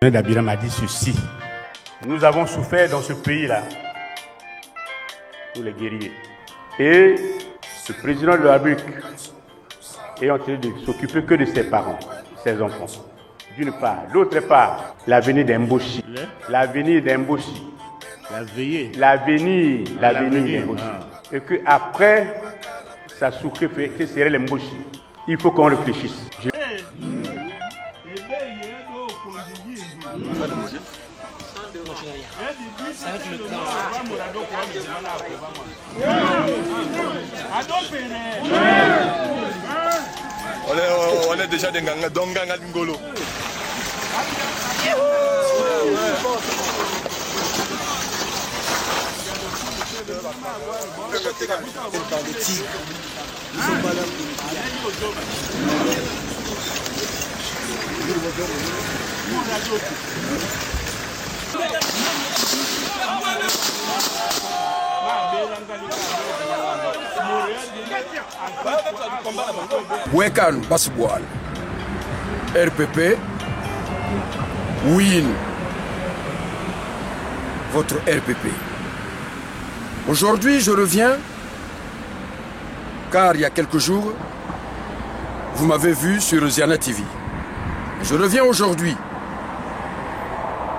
Dabira m'a dit ceci. Nous avons souffert dans ce pays-là, tous les guerriers. Et ce président de la République est en train de s'occuper que de ses parents, ses enfants. D'une part. D'autre part, l'avenir d'Mboshi. L'avenir d'Mboshi. L'avenir d'Mboshi. Et qu'après, ça souffre que serait l'Mboshi. Il faut qu'on réfléchisse. On est déjà dans Nganga Ngolo. Wekan Basboal, RPP, Win, votre RPP. Aujourd'hui, je reviens, car il y a quelques jours, vous m'avez vu sur Ziana TV. Je reviens aujourd'hui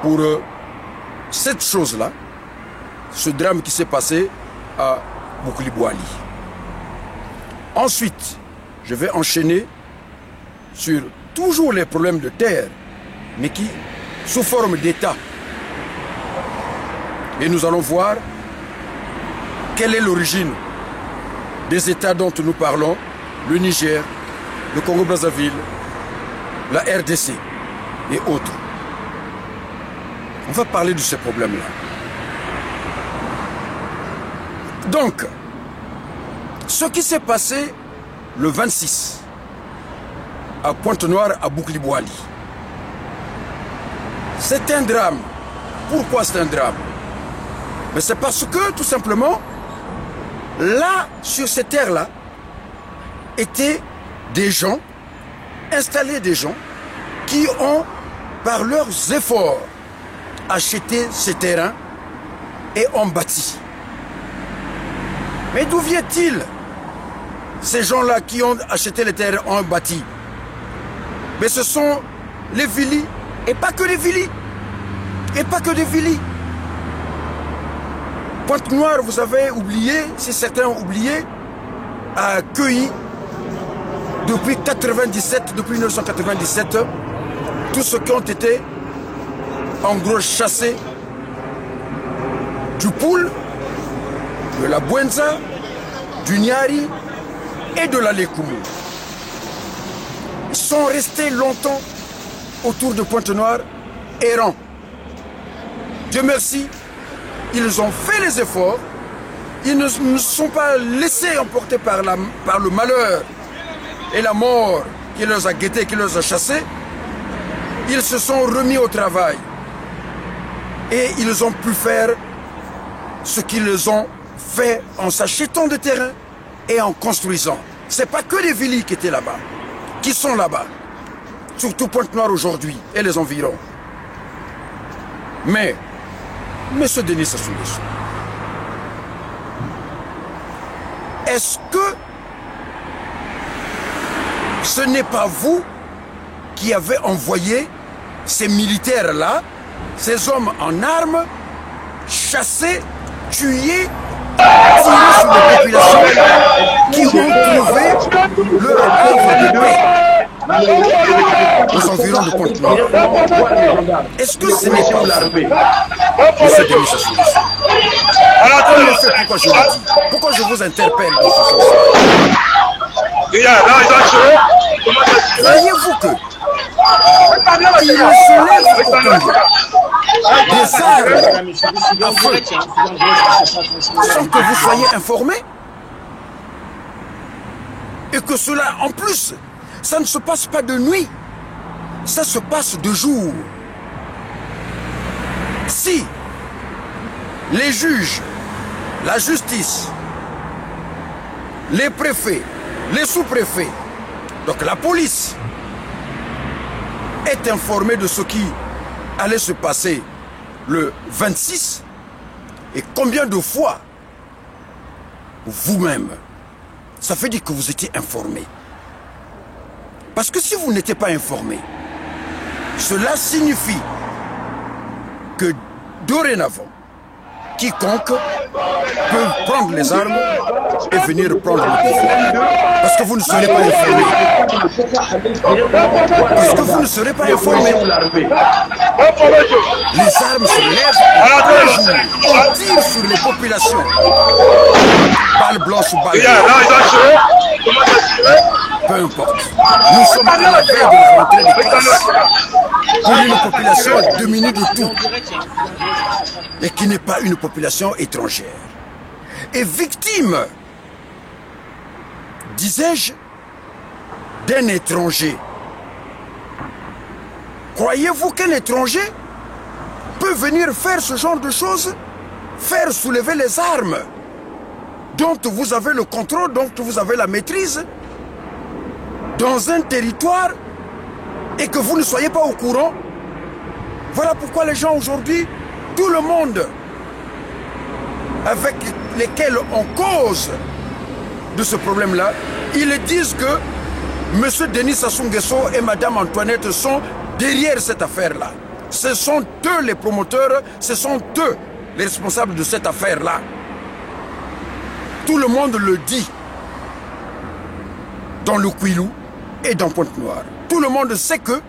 pour cette chose-là, ce drame qui s'est passé à Boukli-Boali. Ensuite, je vais enchaîner sur toujours les problèmes de terre, mais qui sous forme d'État. Et nous allons voir quelle est l'origine des États dont nous parlons, le Niger, le Congo-Brazzaville, la RDC et autres. On va parler de ces problèmes-là. Donc, ce qui s'est passé le 26 à Pointe-Noire, à Boukli-Boali, c'est un drame. Pourquoi c'est un drame? Mais c'est parce que, tout simplement, là, sur ces terres-là, étaient des gens, installés des gens, qui ont, par leurs efforts, acheté ces terrains et ont bâti. Mais d'où vient-il ces gens-là qui ont acheté les terres ont bâti? Mais ce sont les Vili, et pas que les Vili, et pas que des Vili. Pointe-Noire, vous avez oublié, si certains ont oublié, a accueilli depuis 97, depuis 1997, tous ceux qui ont été en gros chassés du Poul, de la Bouenza, du Niari et de la Lekoumou. Ils sont restés longtemps autour de Pointe-Noire, errants. Dieu merci, ils ont fait les efforts, ils ne se sont pas laissés emporter par le malheur et la mort qui les a guettés, qui les a chassés. Ils se sont remis au travail et ils ont pu faire ce qu'ils ont fait en s'achetant des terrains et en construisant. Ce n'est pas que les villes qui étaient là-bas, qui sont là-bas, surtout Pointe-Noire aujourd'hui et les environs. Mais, M. Denis Sassou Nguesso, est-ce que ce n'est pas vous qui avez envoyé ces militaires-là, ces hommes en armes, chasser, tuer, tirer sur les populations qui ont trouvé leur havre de paix aux environs de Pointe-Noire? Est-ce que ce n'est pas vous, M. Denis Sassou Nguesso? En effet, pourquoi je le dis? Pourquoi je vous interpelle dans ce sens? Voyez-vous que il se lève au Congo des armes à feu sans que vous soyez informés, et que cela, en plus, ça ne se passe pas de nuit, ça se passe de jour. Si les juges, la justice, les préfets, les sous-préfets, donc la police, est informée de ce qui allait se passer le 26 et combien de fois vous-même, ça veut dire que vous étiez informé. Parce que si vous n'étiez pas informé, cela signifie que dorénavant, quiconque peut prendre les armes et venir prendre le pouvoir. Parce que vous ne serez pas informé. Parce que vous ne serez pas informé. Les armes se lèvent, on tire sur les populations. Balles blanches ou balles blanches. Peu importe. Nous sommes à la veille de la rentrée des classes. Pour une population dominée de tout. Et qui n'est pas une population étrangère. Et victime, disais-je, d'un étranger. Croyez-vous qu'un étranger peut venir faire ce genre de choses? Faire soulever les armes dont vous avez le contrôle, dont vous avez la maîtrise dans un territoire et que vous ne soyez pas au courant? Voilà pourquoi les gens aujourd'hui, tout le monde avec lesquels on cause de ce problème-là, ils disent que M. Denis Sassou Nguesso et Mme Antoinette sont derrière cette affaire-là. Ce sont eux les promoteurs, ce sont eux les responsables de cette affaire-là. Tout le monde le dit dans le Kouilou et dans Pointe-Noire. Tout le monde sait que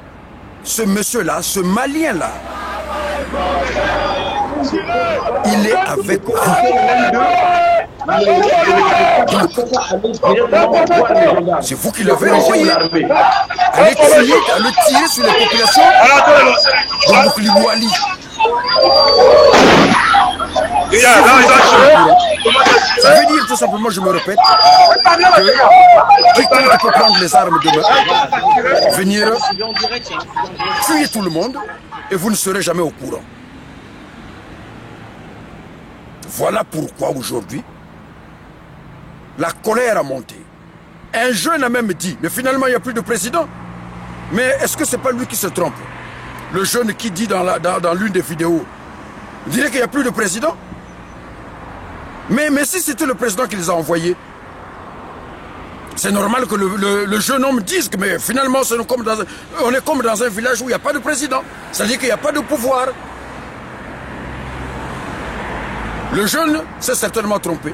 ce monsieur-là, ce Malien-là, il est avec vous. C'est vous qui l'avez envoyé. Allez tirer sur les populations de Moukli-Bouali. Ça veut dire tout simplement, je me répète, que quiconque peut prendre les armes demain, venir tuer tout le monde et vous ne serez jamais au courant. Voilà pourquoi aujourd'hui, la colère a monté. Un jeune a même dit, mais finalement il n'y a plus de président. Mais est-ce que ce n'est pas lui qui se trompe? Le jeune qui dit dans l'une des vidéos, il dirait qu'il n'y a plus de président. Mais si c'était le président qui les a envoyés, c'est normal que le jeune homme dise que mais finalement on est comme dans un village où il n'y a pas de président. C'est-à-dire qu'il n'y a pas de pouvoir. Le jeune s'est certainement trompé,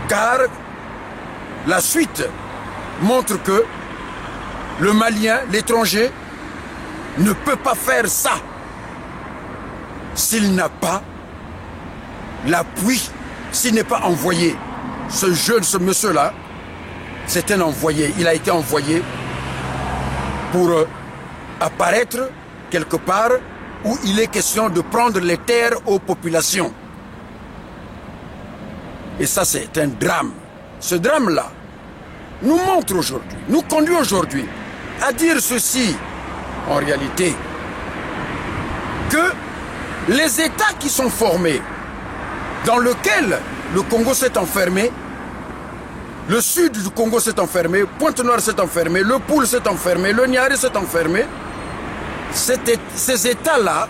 car la suite montre que le Malien, l'étranger, ne peut pas faire ça s'il n'a pas l'appui, s'il n'est pas envoyé. Ce monsieur-là, c'est un envoyé. Il a été envoyé pour apparaître quelque part où il est question de prendre les terres aux populations. Et ça, c'est un drame. Ce drame-là nous montre aujourd'hui, nous conduit aujourd'hui à dire ceci, en réalité, que les États qui sont formés, dans lesquels le Congo s'est enfermé, le sud du Congo s'est enfermé, Pointe-Noire s'est enfermé, le Poul s'est enfermé, le Niari s'est enfermé, ces États-là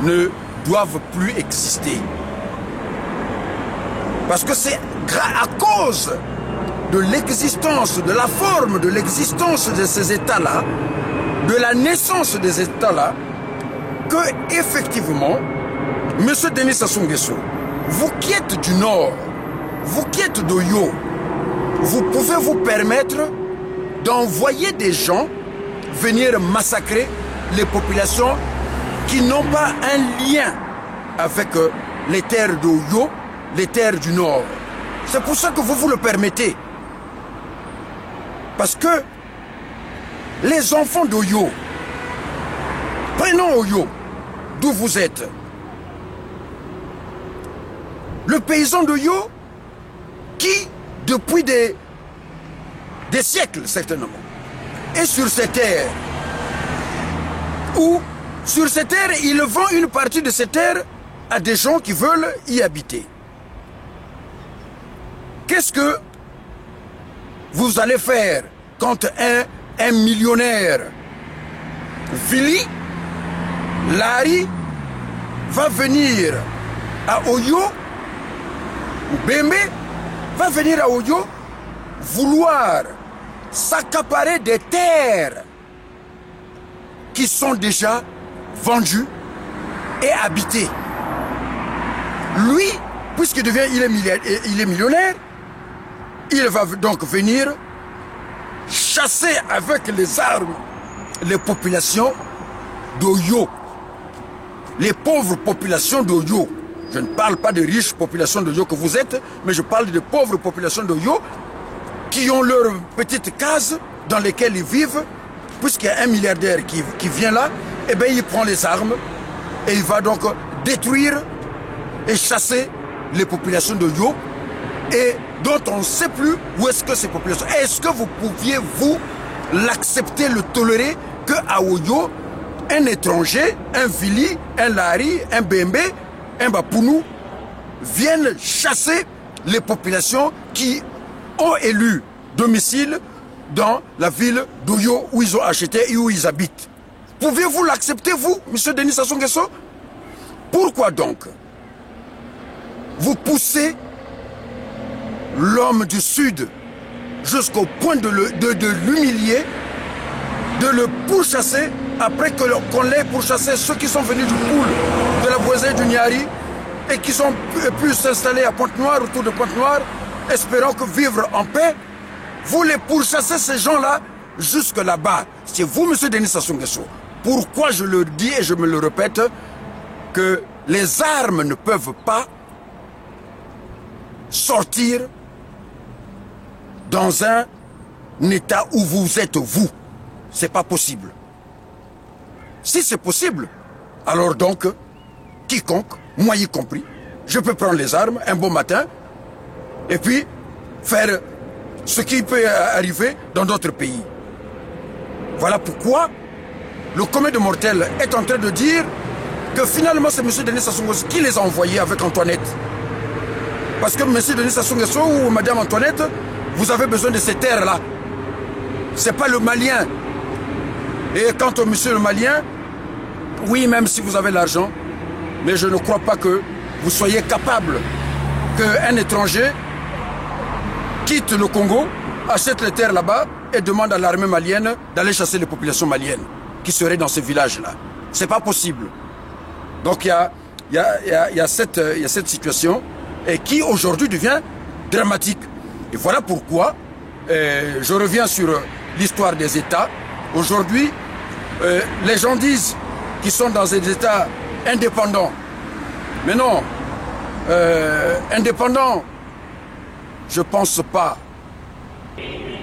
ne doivent plus exister. Parce que c'est à cause de l'existence, de la forme de l'existence de ces États-là, de la naissance des États-là, que, effectivement, M. Denis Sassou Nguesso, vous qui êtes du Nord, vous qui êtes d'Oyo, vous pouvez vous permettre d'envoyer des gens venir massacrer les populations qui n'ont pas un lien avec les terres d'Oyo, les terres du Nord. C'est pour ça que vous vous le permettez. Parce que les enfants d'Oyo, prenons Oyo, d'où vous êtes. Le paysan d'Oyo qui, depuis des siècles certainement, est sur ces terres. Ou sur ces terres, il vend une partie de ces terres à des gens qui veulent y habiter. Qu'est-ce que vous allez faire quand un millionnaire Vili, Lari va venir à Oyo, ou Bembe va venir à Oyo vouloir s'accaparer des terres qui sont déjà vendues et habitées. Lui, puisqu'il est millionnaire, il va donc venir chasser avec les armes les populations d'Oyo, les pauvres populations d'Oyo. Je ne parle pas des riches populations d'Oyo que vous êtes, mais je parle des pauvres populations d'Oyo qui ont leurs petites cases dans lesquelles ils vivent, puisqu'il y a un milliardaire qui vient là, et bien il prend les armes et il va donc détruire et chasser les populations d'Oyo, et dont on ne sait plus où est-ce que ces populations... Est-ce que vous pouviez, vous, l'accepter, le tolérer, qu'à Oyo, un étranger, un Vili, un Lari, un Bembe, un Bapounou, viennent chasser les populations qui ont élu domicile dans la ville d'Oyo où ils ont acheté et où ils habitent? Pouvez-vous l'accepter, vous, M. Denis Sassou Nguesso? Pourquoi donc vous poussez l'homme du Sud jusqu'au point de l'humilier, de le pourchasser, après qu'on l'ait pourchassé ceux qui sont venus du Poul, de la Boisée, du Niari, et qui sont pu s'installer à Pointe-Noire, autour de Pointe-Noire, espérant que vivre en paix? Vous les pourchassez, ces gens-là, jusque là-bas. C'est vous, M. Denis Sassou Nguesso. Pourquoi je le dis et je me le répète, que les armes ne peuvent pas sortir dans un état où vous êtes vous. C'est pas possible. Si c'est possible, alors donc, quiconque, moi y compris, je peux prendre les armes un bon matin et puis faire ce qui peut arriver dans d'autres pays. Voilà pourquoi le commun de mortels est en train de dire que finalement c'est M. Denis Sassou Nguesso qui les a envoyés avec Antoinette. Parce que M. Denis Sassou Nguesso ou Mme Antoinette, vous avez besoin de ces terres-là. C'est pas le Malien. Et quant au monsieur le Malien, oui, même si vous avez l'argent, mais je ne crois pas que vous soyez capable qu'un étranger quitte le Congo, achète les terres là-bas et demande à l'armée malienne d'aller chasser les populations maliennes qui seraient dans ces villages-là. C'est pas possible. Donc il y a cette situation et qui aujourd'hui devient dramatique. Et voilà pourquoi je reviens sur l'histoire des États. Aujourd'hui, les gens disent qu'ils sont dans des États indépendants. Mais non, indépendants, je pense pas.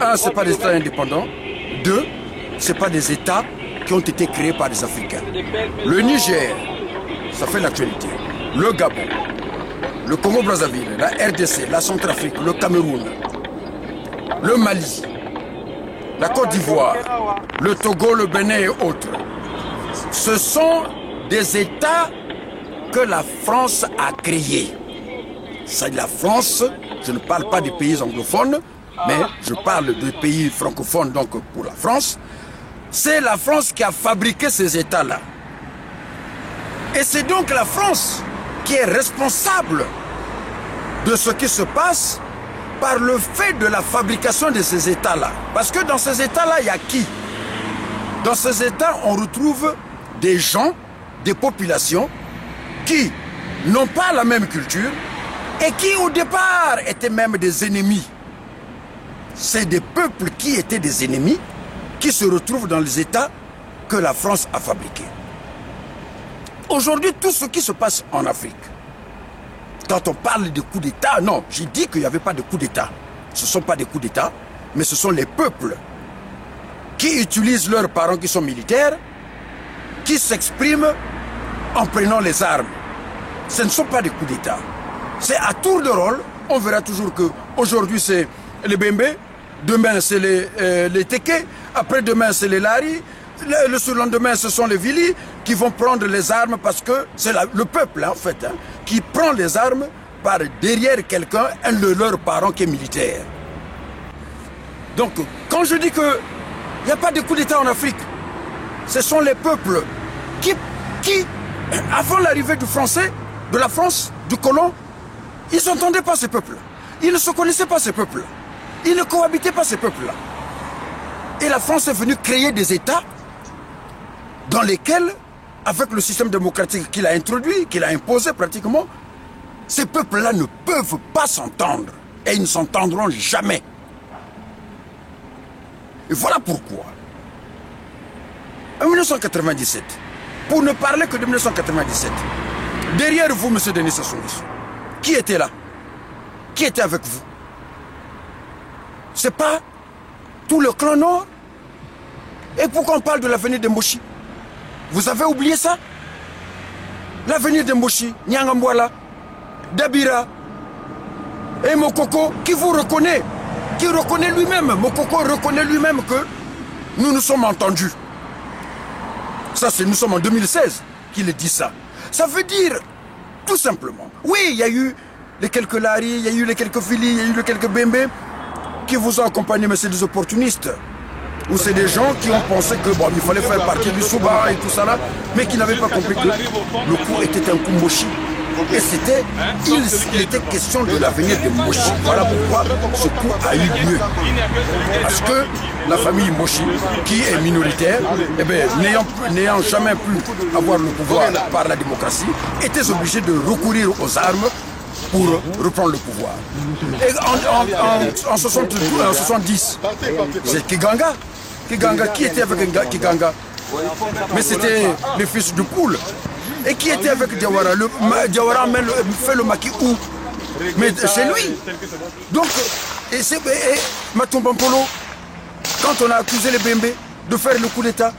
Un, c'est pas des États indépendants. Deux, c'est pas des États qui ont été créés par des Africains. Le Niger, ça fait l'actualité. Le Gabon, le Congo-Brazzaville, la RDC, la Centrafrique, le Cameroun, le Mali, la Côte d'Ivoire, le Togo, le Bénin et autres. Ce sont des États que la France a créés. C'est la France, je ne parle pas des pays anglophones, mais je parle des pays francophones, donc pour la France. C'est la France qui a fabriqué ces États-là. Et c'est donc la France qui est responsable de ce qui se passe par le fait de la fabrication de ces États-là. Parce que dans ces États-là, il y a qui? Dans ces États, on retrouve des gens, des populations qui n'ont pas la même culture et qui au départ étaient même des ennemis. C'est des peuples qui étaient des ennemis qui se retrouvent dans les États que la France a fabriqués. Aujourd'hui, tout ce qui se passe en Afrique, quand on parle de coups d'État, non, j'ai dit qu'il n'y avait pas de coups d'État. Ce ne sont pas des coups d'État, mais ce sont les peuples qui utilisent leurs parents qui sont militaires, qui s'expriment en prenant les armes. Ce ne sont pas des coups d'État. C'est à tour de rôle. On verra toujours que aujourd'hui c'est les Bembe, demain c'est les Teke, après-demain c'est les Lari, le surlendemain ce sont les Vili qui vont prendre les armes parce que c'est le peuple en fait qui prend les armes par derrière quelqu'un, un de leurs parents qui est militaire. Donc quand je dis qu'il n'y a pas de coup d'État en Afrique, ce sont les peuples qui avant l'arrivée du Français, de la France, du colon, ils ne s'entendaient pas ces peuples. Ils ne se connaissaient pas ces peuples. Ils ne cohabitaient pas ces peuples-là. Et la France est venue créer des États dans lesquels, avec le système démocratique qu'il a introduit, qu'il a imposé pratiquement, ces peuples-là ne peuvent pas s'entendre. Et ils ne s'entendront jamais. Et voilà pourquoi. En 1997, pour ne parler que de 1997, derrière vous, M. Denis Sassou Nguesso, qui était là? Qui était avec vous? C'est pas tout le clan nord? Et pourquoi on parle de l'avenir de Moshi? Vous avez oublié ça? L'avenir de Moshi, Nyangambwala, Dabira et Mokoko, qui vous reconnaît, qui reconnaît lui-même, Mokoko reconnaît lui-même que nous nous sommes entendus. Ça, c'est nous sommes en 2016 qu'il dit ça. Ça veut dire, tout simplement, oui, il y a eu les quelques Lari, il y a eu les quelques Fili, il y a eu les quelques Bembe qui vous ont accompagné, mais c'est des opportunistes. Ou c'est des gens qui ont pensé que bon, il fallait faire partie du Souba et tout ça là, mais qui n'avaient pas compris que le coup était un coup Moshi. Et il était question de l'avenir de Moshi. Voilà pourquoi ce coup a eu lieu. Parce que la famille Moshi, qui est minoritaire, eh bien, n'ayant jamais pu avoir le pouvoir par la démocratie, était obligée de recourir aux armes pour reprendre le pouvoir. Et en 70, c'est Kiganga. Kiganga, qui était avec Kiganga? Mais c'était le fils du Poule. Et qui était avec Diawara? Diawara fait le maquis où? Mais c'est lui. Donc, et Matumbampolo, quand on a accusé les Bembe de faire le coup d'État,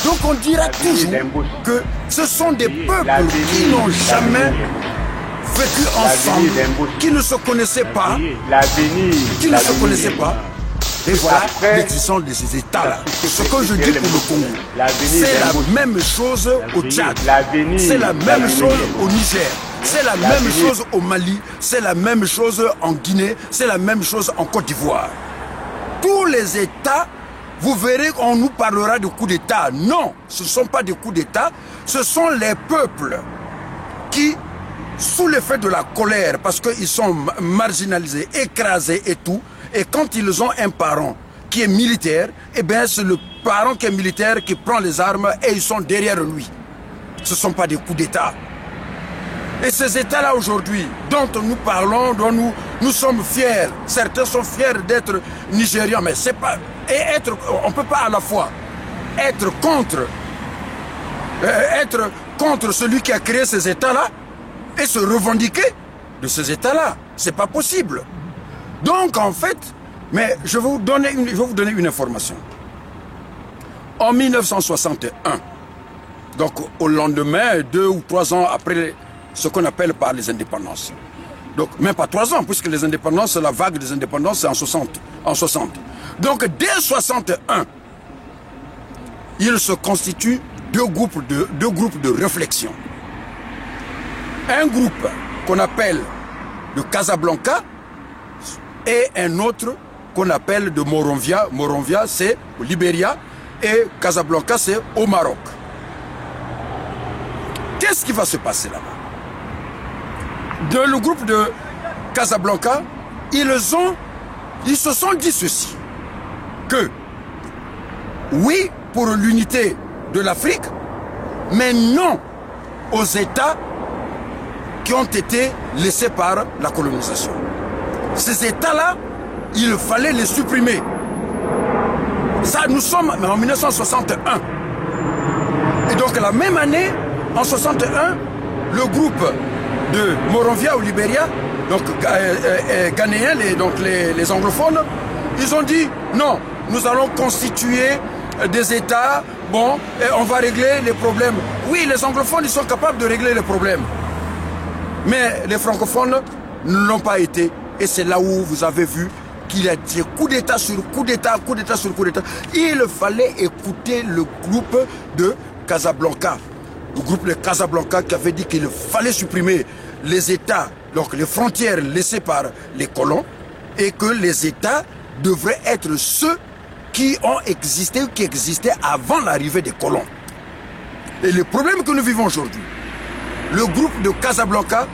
donc on dira toujours que ce sont des peuples qui n'ont jamais vécu ensemble, qui ne se connaissaient pas, Et voilà l'existence de ces États-là. Ce que je dis pour le Congo, c'est la même chose au Tchad, c'est la même chose au Niger, c'est la même chose au Mali, c'est la même chose en Guinée, c'est la même chose en Côte d'Ivoire. Tous les États, vous verrez qu'on nous parlera de coups d'État. Non, ce ne sont pas des coups d'État, ce sont les peuples qui, sous l'effet de la colère, parce qu'ils sont marginalisés, écrasés et tout, et quand ils ont un parent qui est militaire, eh bien c'est le parent qui est militaire qui prend les armes et ils sont derrière lui. Ce ne sont pas des coups d'État. Et ces États-là aujourd'hui, dont nous parlons, dont nous sommes fiers, certains sont fiers d'être Nigérians, mais c'est pas... Et on ne peut pas à la fois être contre celui qui a créé ces États-là et se revendiquer de ces États-là. C'est pas possible. Donc en fait, mais je vais vous donner une information. En 1961, donc au lendemain, 2 ou 3 ans après ce qu'on appelle par les indépendances. Donc même pas 3 ans, puisque les indépendances, la vague des indépendances, c'est en 60. Donc dès 61, il se constitue deux groupes de réflexion. Un groupe qu'on appelle de Casablanca et un autre qu'on appelle de Moronvia. Moronvia, c'est au Libéria et Casablanca, c'est au Maroc. Qu'est-ce qui va se passer là-bas? Dans le groupe de Casablanca, ils se sont dit ceci, que oui pour l'unité de l'Afrique, mais non aux États qui ont été laissés par la colonisation. Ces États-là, il fallait les supprimer. Ça, nous sommes en 1961. Et donc la même année, en 61, le groupe de Moronvia au Libéria, donc ghanéens, les anglophones, ils ont dit non, nous allons constituer des États, bon, et on va régler les problèmes. Oui, les anglophones, ils sont capables de régler les problèmes. Mais les francophones ne l'ont pas été. Et c'est là où vous avez vu qu'il y a des coups d'État sur coup d'État, coup d'État sur coup d'État. Il fallait écouter le groupe de Casablanca. Le groupe de Casablanca qui avait dit qu'il fallait supprimer les États, donc les frontières laissées par les colons, et que les États devraient être ceux qui ont existé ou qui existaient avant l'arrivée des colons. Et le problème que nous vivons aujourd'hui, le groupe de Casablanca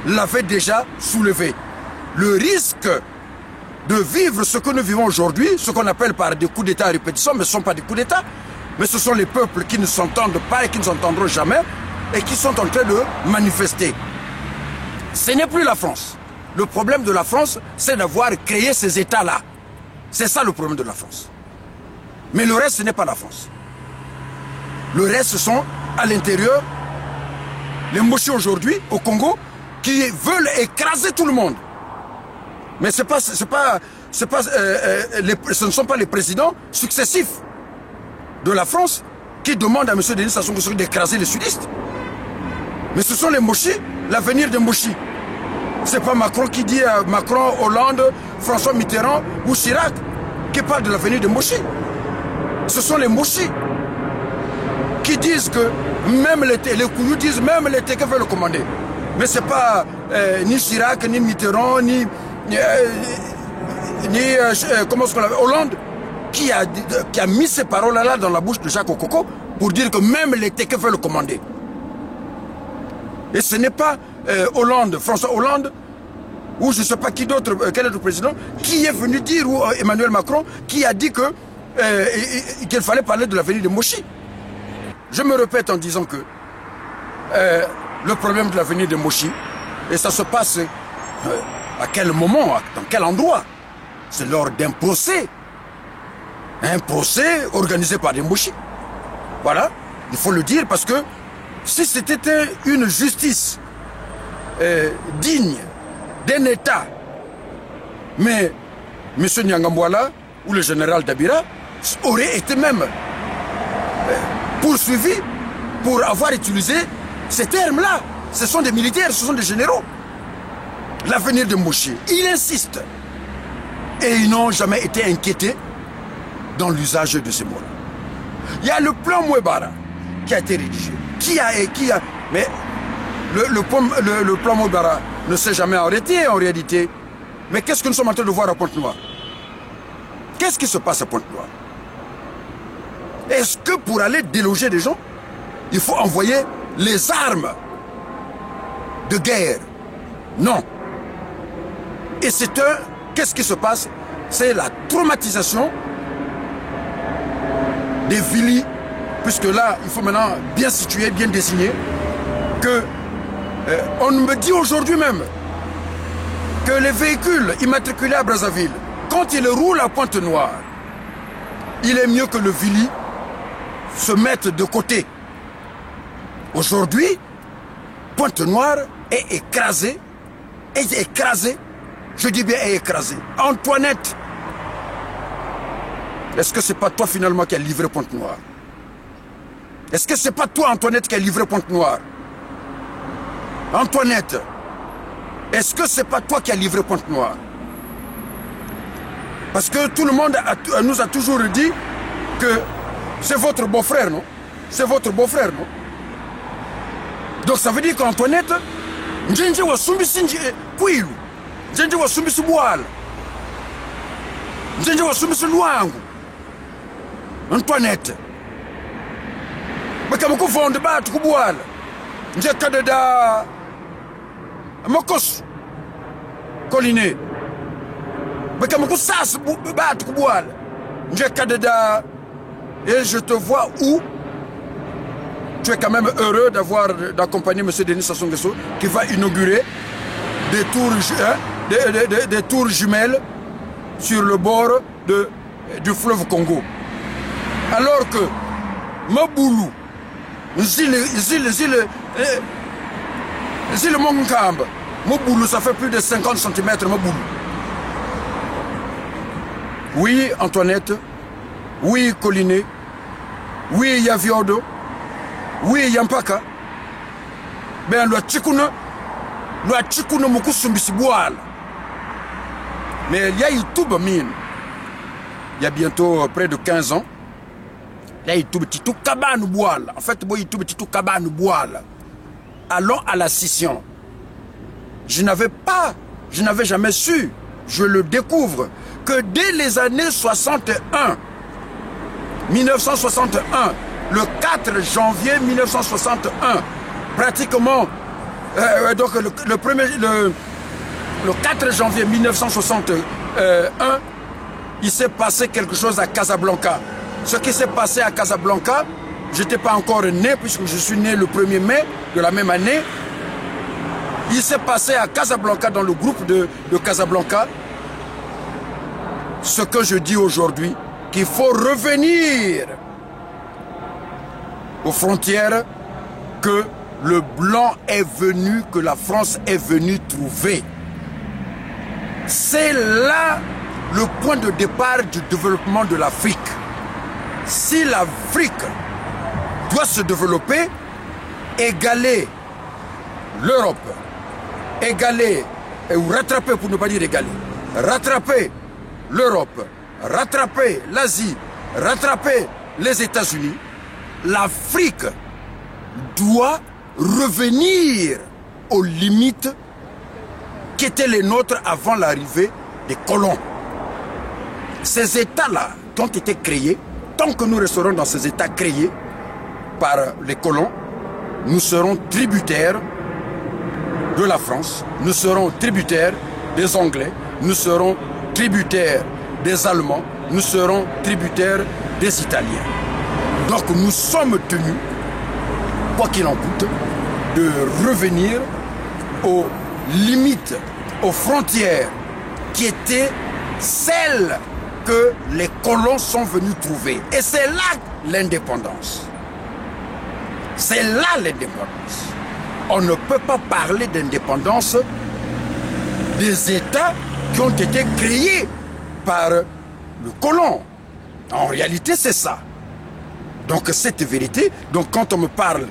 l'avait déjà soulevé. Le risque de vivre ce que nous vivons aujourd'hui, ce qu'on appelle par des coups d'État à répétition, mais ce ne sont pas des coups d'État, mais ce sont les peuples qui ne s'entendent pas et qui ne s'entendront jamais et qui sont en train de manifester. Ce n'est plus la France. Le problème de la France, c'est d'avoir créé ces États-là. C'est ça le problème de la France. Mais le reste, ce n'est pas la France. Le reste, ce sont à l'intérieur les Moshi aujourd'hui, au Congo, qui veulent écraser tout le monde. Mais ce ne sont pas les présidents successifs de la France qui demandent à M. Denis Sassou Nguesso d'écraser les sudistes. Mais ce sont les Moshi, l'avenir des Moshi. Ce n'est pas Macron qui dit à Macron, Hollande, François Mitterrand ou Chirac qui parlent de l'avenir des Moshi. Ce sont les Moshi qui disent que même les Kouyou disent même les Téké veulent le commander. Mais ce n'est pas ni Chirac, ni Mitterrand, ni comment est-ce qu'on l'appelle, Hollande qui a mis ces paroles-là dans la bouche de Jacques Okoko pour dire que même les Téké veulent le commander. Et ce n'est pas Hollande, François Hollande, ou je ne sais pas qui d'autre, quel autre président, qui est venu dire, ou Emmanuel Macron, qui a dit que qu'il fallait parler de l'avenir de Moshi. Je me répète en disant que le problème de l'avenir de Moshi, et ça se passe à quel moment, dans quel endroit? C'est lors d'un procès. Un procès organisé par des Moshi. Voilà, il faut le dire parce que si c'était une justice digne d'un État, mais M. Nyangambouala ou le général Dabira aurait été même poursuivi pour avoir utilisé ces termes-là. Ce sont des militaires, ce sont des généraux. L'avenir de Moshi, il insiste. Et ils n'ont jamais été inquiétés dans l'usage de ces mots-là. Il y a le plan Mouebara qui a été rédigé. Mais le plan Mouebara ne s'est jamais arrêté en réalité. Mais qu'est-ce que nous sommes en train de voir à Pointe-Noire? Qu'est-ce qui se passe à Pointe-Noire? Est-ce que pour aller déloger des gens, il faut envoyer les armes de guerre? Non. Et c'est qu'est-ce qui se passe? C'est la traumatisation des Vili, puisque là, il faut maintenant bien situer, bien désigner, que on me dit aujourd'hui même que les véhicules immatriculés à Brazzaville, quand ils roulent à Pointe-Noire, il est mieux que le Vili se mette de côté. Aujourd'hui, Pointe-Noire est écrasée, je dis bien est écrasée. Antoinette, est-ce que c'est pas toi finalement qui as livré Pointe-Noire? Est-ce que c'est pas toi, Antoinette, qui a livré Pointe-Noire? Antoinette, est-ce que c'est pas toi qui as livré Pointe-Noire? Parce que tout le monde nous a toujours dit que c'est votre beau-frère, non? C'est votre beau-frère, non? Donc ça veut dire qu'Antoinette, Njenje wa sumbisi Kwilu, Njenje wa sumbisi Boual, Njenje wa sumbisi Luangu, Antoinette. Mais comme vous fondez battre Boual, Njenje kadeda Mokos, Coliné. Mais comme vous sas battre Boual, Njenje kadeda. Et je te vois où tu es quand même heureux d'accompagner M. Denis Sassou Nguesso qui va inaugurer des tours jumelles sur le bord du fleuve Congo. Alors que Maboulou, Zile Mongkamba, Maboulou, ça fait plus de 50 cm Maboulou. Oui, Antoinette, oui, Coliné, oui, Yaviodo, oui, Yampaka. Ben, le Tchikouna Moukoussoumbisi Boual. Mais il y a YouTube mine. Il y a bientôt près de 15 ans. Il y a YouTube Titou Kabane Boual. En fait, YouTube Titou Kabane Boual. Allons à la scission. Je n'avais jamais su, je le découvre, que dès les années 61, 1961, le 4 janvier 1961, pratiquement, donc le 4 janvier 1961, il s'est passé quelque chose à Casablanca. Ce qui s'est passé à Casablanca, je n'étais pas encore né puisque je suis né le 1er mai de la même année. Il s'est passé à Casablanca, dans le groupe de Casablanca, ce que je dis aujourd'hui, qu'il faut revenir aux frontières que le blanc est venu, que la France est venue trouver. C'est là le point de départ du développement de l'Afrique. Si l'Afrique doit se développer, égaler l'Europe, égaler, ou rattraper pour ne pas dire égaler, rattraper l'Europe, rattraper l'Asie, rattraper les États-Unis, l'Afrique doit revenir aux limites qui étaient les nôtres avant l'arrivée des colons. Ces États-là qui ont été créés, tant que nous resterons dans ces États créés par les colons, nous serons tributaires de la France, nous serons tributaires des Anglais, nous serons tributaires des Allemands, nous serons tributaires des Italiens. Donc nous sommes tenus, quoi qu'il en coûte, de revenir aux limites, aux frontières qui étaient celles que les colons sont venus trouver. Et c'est là l'indépendance. C'est là l'indépendance. On ne peut pas parler d'indépendance des États qui ont été créés par le colon. En réalité, c'est ça. Donc cette vérité, donc quand on me parle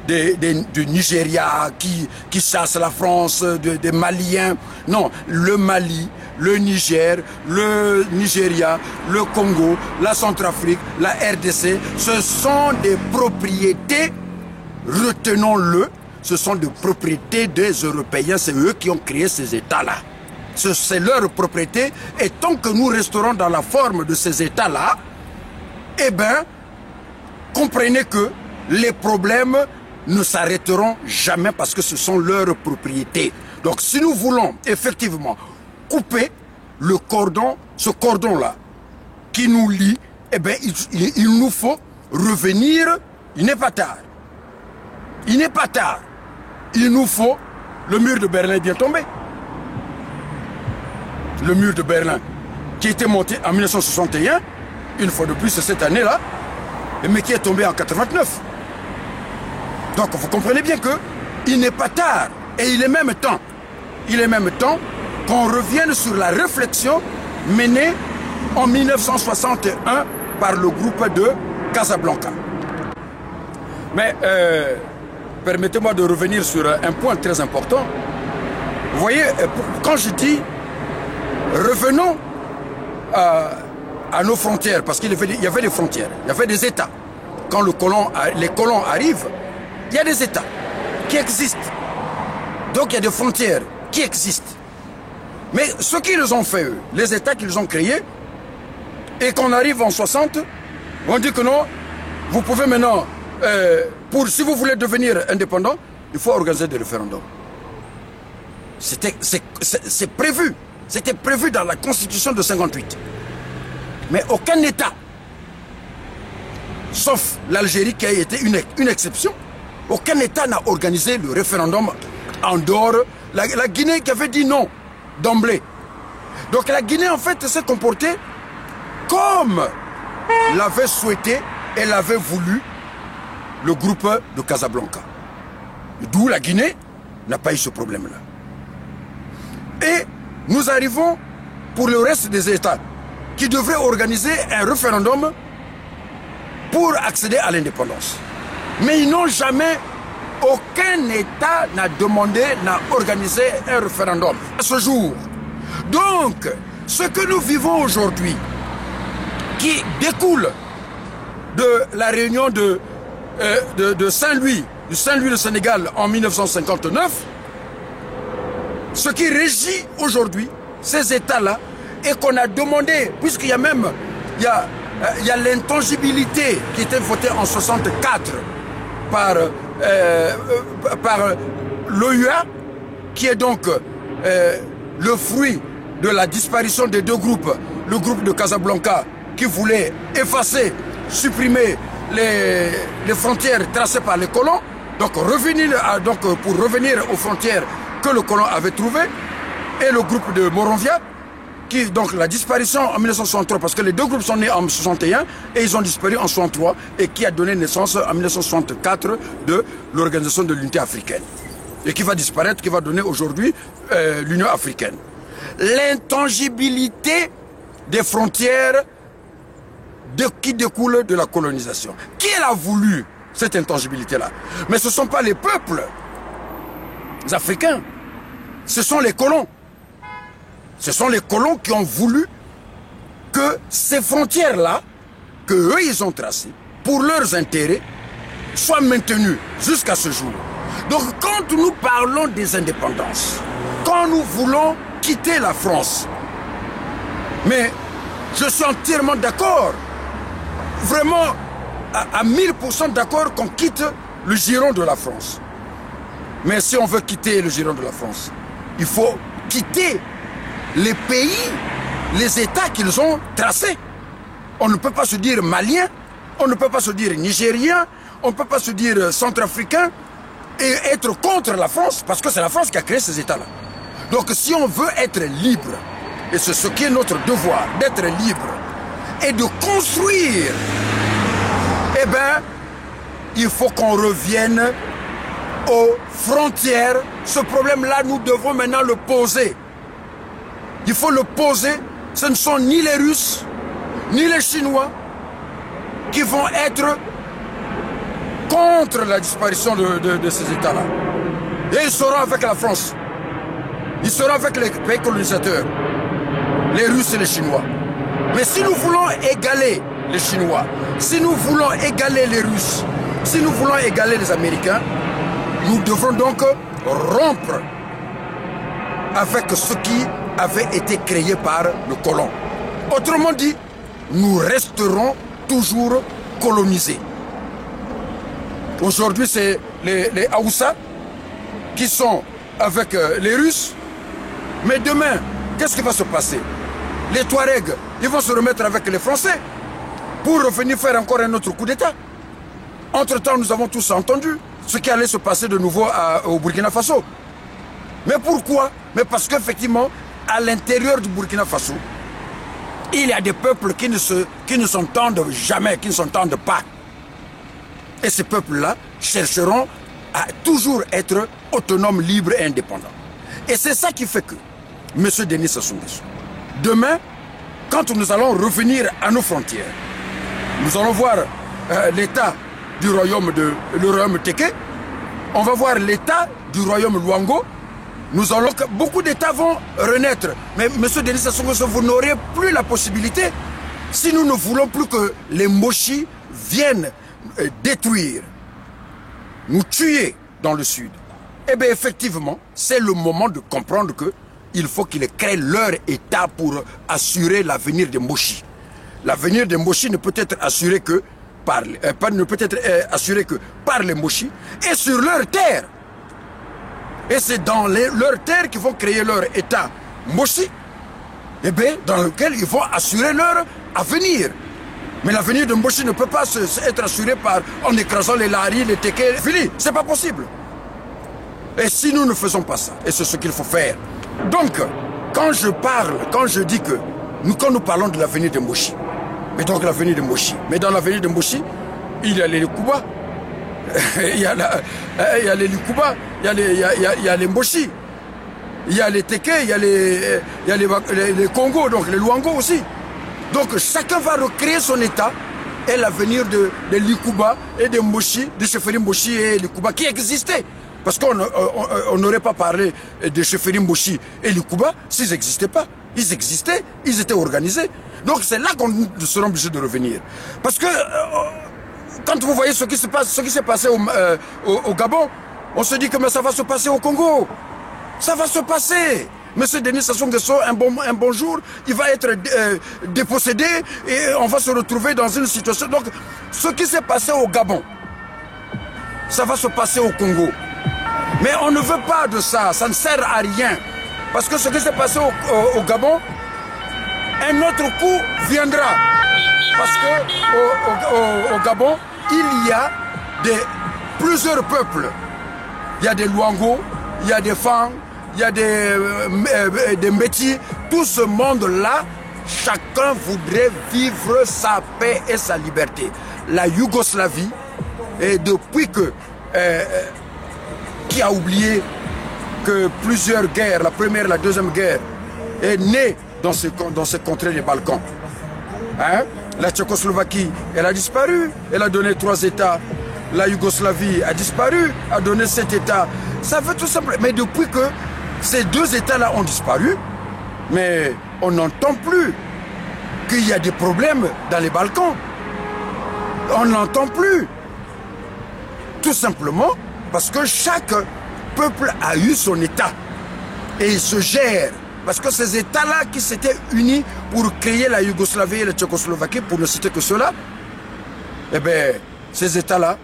du Nigeria qui chasse la France, des Maliens, non, le Mali, le Niger, le Nigeria, le Congo, la Centrafrique, la RDC, ce sont des propriétés, retenons-le, ce sont des propriétés des Européens, c'est eux qui ont créé ces États-là. C'est leur propriété, et tant que nous resterons dans la forme de ces États-là, eh bien, comprenez que les problèmes ne s'arrêteront jamais parce que ce sont leurs propriétés. Donc si nous voulons effectivement couper le cordon, ce cordon-là qui nous lie, eh bien, il nous faut revenir, il n'est pas tard. Il n'est pas tard. Il nous faut, le mur de Berlin est bien tombé. Le mur de Berlin qui était monté en 1961, une fois de plus c'est cette année-là, mais qui est tombé en 89. Donc vous comprenez bien que il n'est pas tard et il est même temps. Il est même temps qu'on revienne sur la réflexion menée en 1961 par le groupe de Casablanca. Mais permettez-moi de revenir sur un point très important. Vous voyez, quand je dis revenons à nos frontières, parce qu'il y avait des frontières, il y avait des États. Quand les colons arrivent, il y a des États qui existent. Donc il y a des frontières qui existent. Mais ce qu'ils ont fait, eux, les États qu'ils ont créés, et qu'on arrive en 60, on dit que non, vous pouvez maintenant, si vous voulez devenir indépendant, il faut organiser des référendums. C'est prévu. C'était prévu dans la Constitution de 58. Mais aucun État, sauf l'Algérie qui a été une exception, aucun État n'a organisé le référendum en dehors. La Guinée qui avait dit non d'emblée. Donc la Guinée en fait s'est comportée comme l'avait souhaité et l'avait voulu le groupe de Casablanca. D'où la Guinée n'a pas eu ce problème-là. Et nous arrivons pour le reste des États qui devraient organiser un référendum pour accéder à l'indépendance. Mais ils n'ont jamais, aucun État n'a demandé, n'a organisé un référendum à ce jour. Donc, ce que nous vivons aujourd'hui, qui découle de la réunion de Saint-Louis, du Saint-Louis le Sénégal en 1959, ce qui régit aujourd'hui ces États-là et qu'on a demandé, puisqu'il y a même il y a l'intangibilité qui était votée en 64 par l'OUA, qui est donc le fruit de la disparition des deux groupes. Le groupe de Casablanca qui voulait effacer, supprimer les frontières tracées par les colons, donc pour revenir aux frontières que le colon avait trouvées, et le groupe de Moronvia, qui donc la disparition en 1963, parce que les deux groupes sont nés en 61 et ils ont disparu en 63, et qui a donné naissance en 1964 de l'Organisation de l'Unité africaine, et qui va disparaître, qui va donner aujourd'hui l'Union africaine. L'intangibilité des frontières qui découle de la colonisation. Qui a voulu cette intangibilité-là? Mais ce ne sont pas les peuples africains, ce sont les colons. Ce sont les colons qui ont voulu que ces frontières-là, que eux ils ont tracées, pour leurs intérêts, soient maintenues jusqu'à ce jour. Donc quand nous parlons des indépendances, quand nous voulons quitter la France, mais je suis entièrement d'accord, vraiment à 1000% d'accord qu'on quitte le giron de la France. Mais si on veut quitter le giron de la France, il faut quitter les pays, les États qu'ils ont tracés. On ne peut pas se dire malien, on ne peut pas se dire nigérien, on ne peut pas se dire centrafricain et être contre la France, parce que c'est la France qui a créé ces États-là. Donc si on veut être libre, et c'est ce qui est notre devoir, d'être libre, et de construire, eh bien, il faut qu'on revienne aux frontières. Ce problème-là, nous devons maintenant le poser. Il faut le poser. Ce ne sont ni les Russes, ni les Chinois qui vont être contre la disparition de ces États-là. Et ils seront avec la France. Ils seront avec les pays colonisateurs, les Russes et les Chinois. Mais si nous voulons égaler les Chinois, si nous voulons égaler les Russes, si nous voulons égaler les Américains, nous devrons donc rompre avec ce qui avait été créé par le colon. Autrement dit, nous resterons toujours colonisés. Aujourd'hui, c'est les Haoussa qui sont avec les Russes. Mais demain, qu'est-ce qui va se passer? Les Touaregs, ils vont se remettre avec les Français pour revenir faire encore un autre coup d'État. Entre-temps, nous avons tous entendu ce qui allait se passer de nouveau au Burkina Faso. Mais pourquoi? Mais parce qu'effectivement, à l'intérieur du Burkina Faso, il y a des peuples qui ne s'entendent jamais, qui ne s'entendent pas. Et ces peuples-là chercheront à toujours être autonomes, libres et indépendants. Et c'est ça qui fait que, M. Denis Sassou Nguesso, demain, quand nous allons revenir à nos frontières, nous allons voir l'état du royaume Téké, on va voir l'état du royaume Luango. Beaucoup d'états vont renaître. Mais M. Denis Sassou Nguesso, vous n'aurez plus la possibilité, si nous ne voulons plus que les Mochis viennent détruire, nous tuer dans le sud. Eh bien effectivement, c'est le moment de comprendre qu'il faut qu'ils créent leur état pour assurer l'avenir des Mochis. L'avenir des Mochis ne peut être assuré que par les Mochis et sur leur terre. Et c'est dans leurs terres qu'ils vont créer leur état Mochi, eh bien, dans lequel ils vont assurer leur avenir. Mais l'avenir de Mochi ne peut pas être assuré en écrasant les Lari, les Téké, fini. C'est pas possible. Et si nous ne faisons pas ça, et c'est ce qu'il faut faire. Donc, quand je dis que quand nous parlons de l'avenir de Mochi, mais donc l'avenir de Mochi, mais dans l'avenir de Mochi, il y a les Kuba, il y a les Likuba, il y a les Mochi, il y a les Téké, il y a les Congo, donc les Luango aussi. Donc chacun va recréer son état et l'avenir de Likuba et de Mochi, de Cheferi Mochi et Likuba qui existaient. Parce qu'on n'aurait pas parlé de Cheferi Mochi et Likuba s'ils n'existaient pas. Ils existaient, ils étaient organisés. Donc c'est là qu'on sera obligé de revenir. Parce que quand vous voyez ce qui s'est passé au Gabon, on se dit que mais ça va se passer au Congo. Ça va se passer. Monsieur Denis Sassou Nguesso, un bon jour, il va être dépossédé et on va se retrouver dans une situation. Donc, ce qui s'est passé au Gabon, ça va se passer au Congo. Mais on ne veut pas de ça, ça ne sert à rien. Parce que ce qui s'est passé au Gabon, un autre coup viendra. Parce que au Gabon, il y a plusieurs peuples. Il y a des Luango, il y a des Fang, il y a des Métis. Tout ce monde-là, chacun voudrait vivre sa paix et sa liberté. La Yougoslavie, et depuis que... qui a oublié que plusieurs guerres, la première et la deuxième guerre, est née dans ces contrées des Balkans. Hein? La Tchécoslovaquie, elle a disparu, elle a donné 3 États. La Yougoslavie a disparu, a donné 7 États. Ça fait tout simplement. Mais depuis que ces 2 États-là ont disparu, mais on n'entend plus qu'il y a des problèmes dans les Balkans. On n'entend plus. Tout simplement parce que chaque peuple a eu son État. Et il se gère. Parce que ces États-là qui s'étaient unis pour créer la Yougoslavie et la Tchécoslovaquie, pour ne citer que cela, eh bien, ces États-là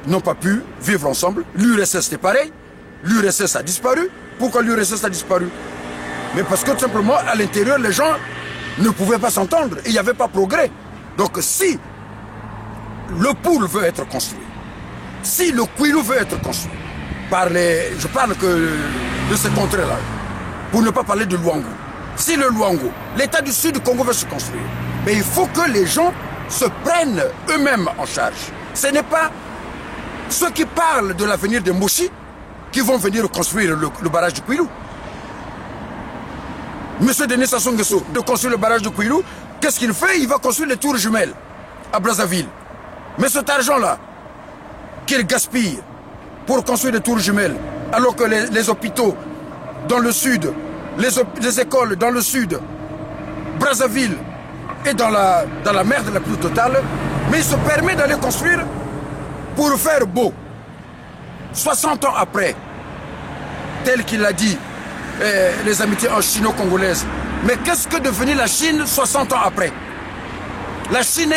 n'ont pas pu vivre ensemble. L'URSS, c'était pareil. L'URSS a disparu. Pourquoi l'URSS a disparu? Mais parce que tout simplement, à l'intérieur, les gens ne pouvaient pas s'entendre. Il n'y avait pas progrès. Donc si le Poul veut être construit, si le Kwilu veut être construit, je parle que de ces contrées-là, pour ne pas parler de Luango. Si le Luango, l'État du Sud du Congo veut se construire, mais il faut que les gens se prennent eux-mêmes en charge. Ce n'est pas ceux qui parlent de l'avenir de Moshi qui vont venir construire le barrage du Kwilu. Monsieur Denis Sassou Nguesso, de construire le barrage du Kwilu, qu'est-ce qu'il fait? Il va construire les tours jumelles à Brazzaville. Mais cet argent-là, qu'il gaspille pour construire des tours jumelles, alors que les hôpitaux dans le sud, les écoles dans le sud, Brazzaville est dans la merde la plus totale, mais il se permet d'aller construire pour faire beau. 60 ans après, tel qu'il l'a dit, les amitiés chino-congolaises. Mais qu'est-ce que devenue la Chine 60 ans après? La Chine,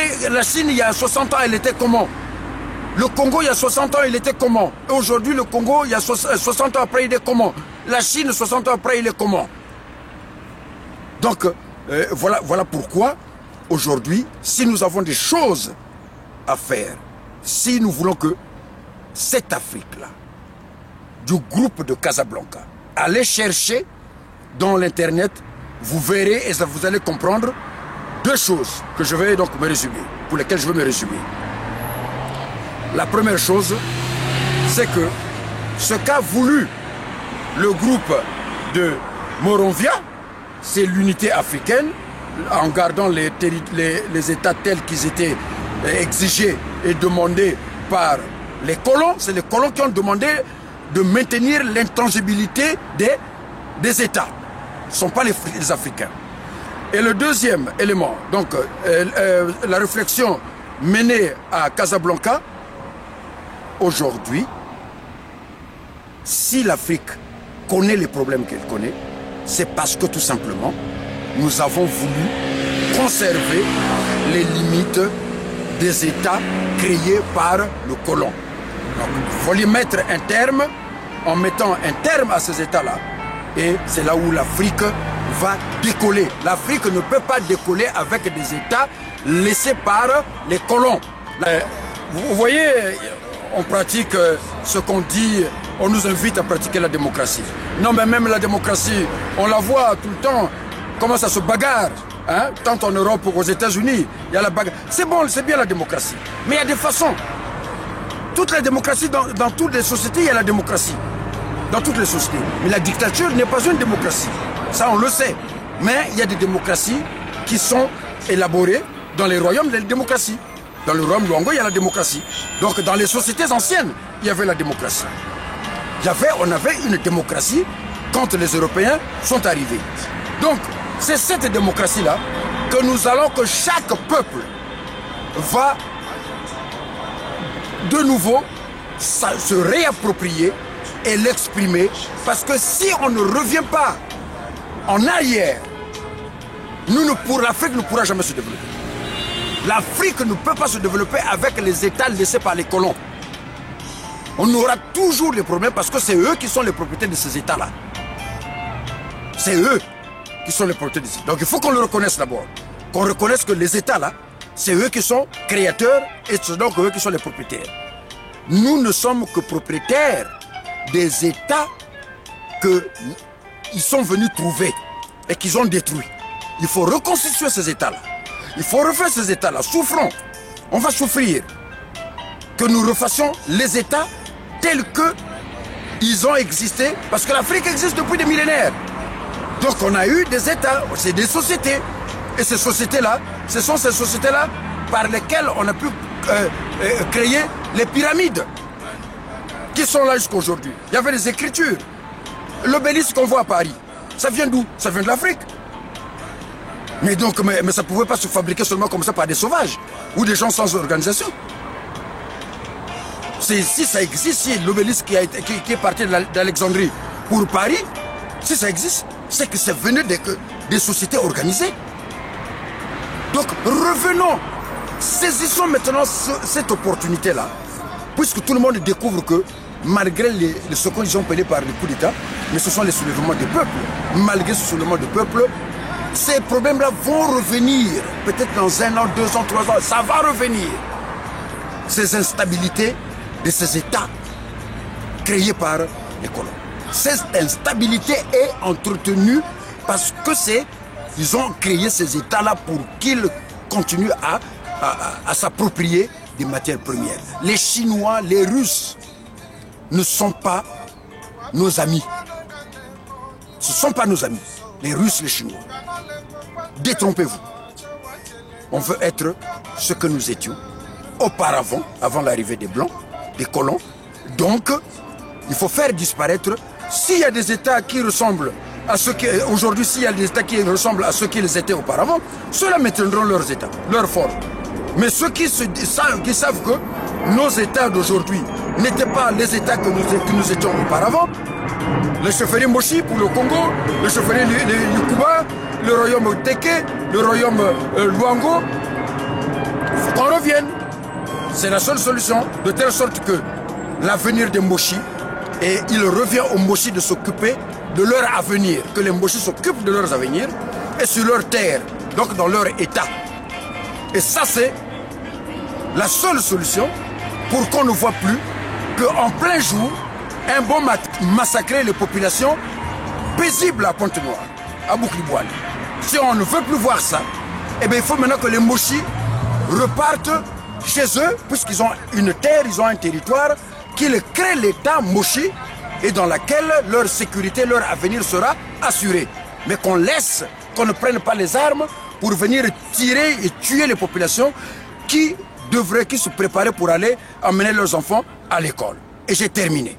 il y a 60 ans, elle était comment? Le Congo, il y a 60 ans, il était comment? Et aujourd'hui, le Congo, il y a 60 ans après, il est comment? La Chine, 60 ans après, il est comment? Donc, voilà pourquoi, aujourd'hui, si nous avons des choses à faire, si nous voulons que cette Afrique-là, du groupe de Casablanca, allez chercher dans l'Internet, vous verrez et vous allez comprendre 2 choses que je vais donc me résumer, pour lesquelles je veux me résumer. La première chose, c'est que ce qu'a voulu le groupe de Moronvia, c'est l'unité africaine, en gardant les États tels qu'ils étaient exigés et demandés par les colons. C'est les colons qui ont demandé de maintenir l'intangibilité des États. Ce ne sont pas les Africains. Et le deuxième élément, donc la réflexion menée à Casablanca, aujourd'hui, si l'Afrique connaît les problèmes qu'elle connaît, c'est parce que tout simplement, nous avons voulu conserver les limites des États créés par le colon. Donc, il faut y mettre un terme, en mettant un terme à ces États-là, et c'est là où l'Afrique va décoller. L'Afrique ne peut pas décoller avec des États laissés par les colons. Vous voyez, on pratique ce qu'on dit, on nous invite à pratiquer la démocratie. Non, mais même la démocratie, on la voit tout le temps, comment ça se bagarre. Hein? Tant en Europe qu'aux États-Unis, il y a la bagarre. C'est bon, c'est bien la démocratie. Mais il y a des façons. Toute la démocratie, dans toutes les sociétés, il y a la démocratie. Dans toutes les sociétés. Mais la dictature n'est pas une démocratie. Ça, on le sait. Mais il y a des démocraties qui sont élaborées dans les royaumes de démocratie. Dans le royaume Luango, il y a la démocratie. Donc, dans les sociétés anciennes, il y avait la démocratie. On avait une démocratie quand les Européens sont arrivés. Donc, c'est cette démocratie-là que chaque peuple va de nouveau se réapproprier et l'exprimer. Parce que si on ne revient pas en arrière. L'Afrique ne pourra jamais se développer. L'Afrique ne peut pas se développer avec les États laissés par les colons. On aura toujours des problèmes parce que c'est eux qui sont les propriétaires de ces États-là. C'est eux qui sont les propriétaires de ces États. Donc il faut qu'on le reconnaisse d'abord. Qu'on reconnaisse que les États-là, c'est eux qui sont créateurs et c'est donc eux qui sont les propriétaires. Nous ne sommes que propriétaires des États qu'ils sont venus trouver et qu'ils ont détruits. Il faut reconstituer ces États-là. Il faut refaire ces États-là. Souffrons. On va souffrir. Que nous refassions les États tels qu'ils ont existé. Parce que l'Afrique existe depuis des millénaires. Donc on a eu des États, c'est des sociétés. Et ces sociétés-là, ce sont ces sociétés-là par lesquelles on a pu créer les pyramides. Qui sont là jusqu'à aujourd'hui. Il y avait des écritures. L'obélisque qu'on voit à Paris, ça vient d'où? Ça vient de l'Afrique. Mais donc, mais ça ne pouvait pas se fabriquer seulement comme ça par des sauvages ou des gens sans organisation. Si ça existe, si l'obélisque qui est parti d'Alexandrie pour Paris, si ça existe, c'est que c'est venu des sociétés organisées. Donc revenons, saisissons maintenant cette opportunité-là, puisque tout le monde découvre que malgré ce qu'ils ont payé par les coups d'État, mais ce sont les soulèvements des peuples. Malgré ce soulèvement des peuples, ces problèmes-là vont revenir, peut-être dans 1 an, 2 ans, 3 ans, ça va revenir. Ces instabilités de ces États créés par les colons. Cette instabilité est entretenue parce que ils ont créé ces États-là pour qu'ils continuent à s'approprier des matières premières. Les Chinois, les Russes ne sont pas nos amis. Ce ne sont pas nos amis, les Russes, les Chinois. Détrompez-vous. On veut être ce que nous étions auparavant, avant l'arrivée des Blancs, des colons. Donc, il faut faire disparaître. S'il y a des États qui ressemblent à ceux qui... Aujourd'hui, s'il y a des États qui ressemblent à ceux qu'ils étaient auparavant, ceux-là maintiendront leurs États, leurs formes. Mais ceux qui savent que nos États d'aujourd'hui n'étaient pas les États que nous étions auparavant, le chefferie Moshi pour le Congo, le chefferie Yukuba, le royaume Teke, le royaume Luango, il faut qu'on revienne. C'est la seule solution, de telle sorte que l'avenir des Moshi, et il revient aux Moshi de s'occuper de leur avenir, que les Moshi s'occupent de leur avenir et sur leur terre, donc dans leur état. Et ça, c'est la seule solution pour qu'on ne voit plus qu'en plein jour, un bon massacrer les populations paisibles à Pointe-Noire, à Boukli-Boile. Si on ne veut plus voir ça, eh bien, il faut maintenant que les Moshi repartent chez eux, puisqu'ils ont une terre, ils ont un territoire, qu'ils créent l'État Moshi et dans laquelle leur sécurité, leur avenir sera assuré. Mais qu'on laisse, qu'on ne prenne pas les armes pour venir tirer et tuer les populations qui se préparaient pour aller emmener leurs enfants à l'école. Et j'ai terminé.